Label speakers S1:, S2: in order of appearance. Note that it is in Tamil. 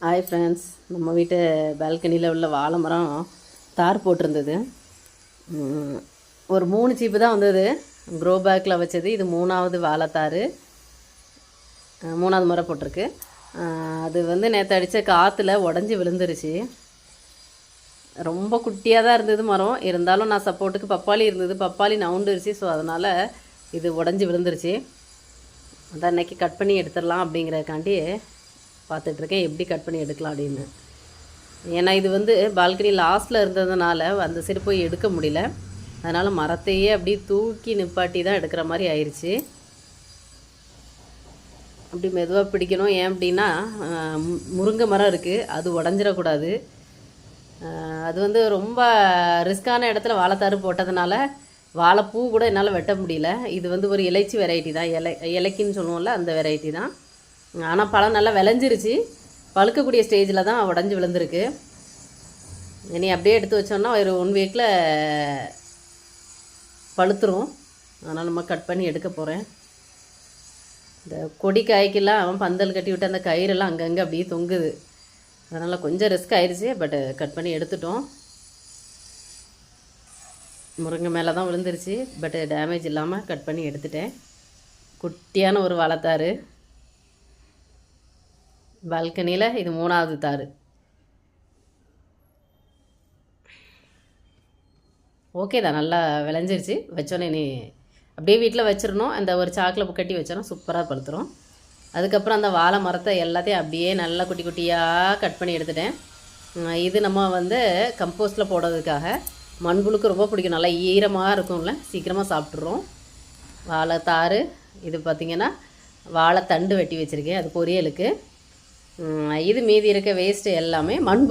S1: ஹாய் ஃப்ரெண்ட்ஸ், நம்ம வீட்டு பால்கனியில் உள்ள வாழை மரம் தார் போட்டிருந்தது. ஒரு 3 சீப்பு தான் வந்தது. க்ரோ பேக்கில் வச்சது. இது 3வது வாழைத்தார், 3வது முறை போட்டிருக்கு. அது வந்து நேற்று அடித்த காற்றுல உடஞ்சி விழுந்துருச்சு. ரொம்ப குட்டியாக தான் இருந்தது மரம். இருந்தாலும் நான் சப்போர்ட்டுக்கு பப்பாளி இருந்தது, பப்பாளி நவுண்டுருச்சு. ஸோ அதனால் இது உடஞ்சி விழுந்துருச்சு. அதான் இன்றைக்கி கட் பண்ணி எடுத்துடலாம் அப்படிங்கிறதுக்காண்டி பார்த்துட்ருக்கேன் எப்படி கட் பண்ணி எடுக்கலாம் அப்படின்னு. ஏன்னா இது வந்து பால்கனி லாஸ்ட்டில் இருந்ததுனால அந்த சைடு போய் எடுக்க முடியல. அதனால் மரத்தையே அப்படியே தூக்கி நிப்பாட்டி தான் எடுக்கிற மாதிரி ஆயிடுச்சு. அப்படி மெதுவாக பிடிக்கணும். ஏன் அப்படின்னா முருங்கை மரம் இருக்குது, அது உடஞ்சிடக்கூடாது. அது வந்து ரொம்ப ரிஸ்க்கான இடத்துல வாழைத்தாறு போட்டதுனால வாழைப்பூ கூட என்னால் வெட்ட முடியல. இது வந்து ஒரு இலைச்சி வெரைட்டி தான், இலைக்குன்னு சொல்லுவோம்ல, அந்த வெரைட்டி தான். ஆனால் பழம் நல்லா விளைஞ்சிருச்சு. பழுக்கக்கூடிய ஸ்டேஜில் தான் உடஞ்சி விழுந்திருக்கு. இனி அப்படியே எடுத்து வச்சோன்னா ஒரு 1 வீக்கில் பழுத்துரும். அதனால் நம்ம கட் பண்ணி எடுக்க போகிறேன். இந்த கொடி காய்க்கெல்லாம் பந்தல் கட்டி விட்டு அந்த கயிறெல்லாம் அங்கங்கே அப்படியே தொங்குது. அதனால் கொஞ்சம் ரிஸ்க் ஆயிடுச்சு. பட் கட் பண்ணி எடுத்துட்டோம். முருங்கை மேலே தான் விழுந்துருச்சு. பட் டேமேஜ் இல்லாமல் கட் பண்ணி எடுத்துட்டேன். குட்டியான ஒரு வாழைத்தாறு பால்கனியில். இது 3வது தார். ஓகே தான், நல்லா விளைஞ்சிருச்சு. வச்சோன்னே நீ அப்படியே வீட்டில் வச்சிடணும். அந்த ஒரு சாக்கில் கட்டி வச்சோன்னா சூப்பராக பழுத்துரும். அதுக்கப்புறம் அந்த வாழை மரத்தை எல்லாத்தையும் அப்படியே நல்லா குட்டி குட்டியாக கட் பண்ணி எடுத்துட்டேன். இது நம்ம வந்து கம்போஸ்ட்டில் போடுறதுக்காக. மண்புழுக்கு ரொம்ப பிடிக்கும், நல்லா ஈரமாக இருக்கும்ல, சீக்கிரமாக சாப்பிட்றோம். வாழைத்தாறு இது பார்த்திங்கன்னா வாழைத்தண்டு வெட்டி வச்சுருக்கேன், அது பொரியலுக்கு. இது மீதி இருக்க வேஸ்ட்டு எல்லாமே மண்புழு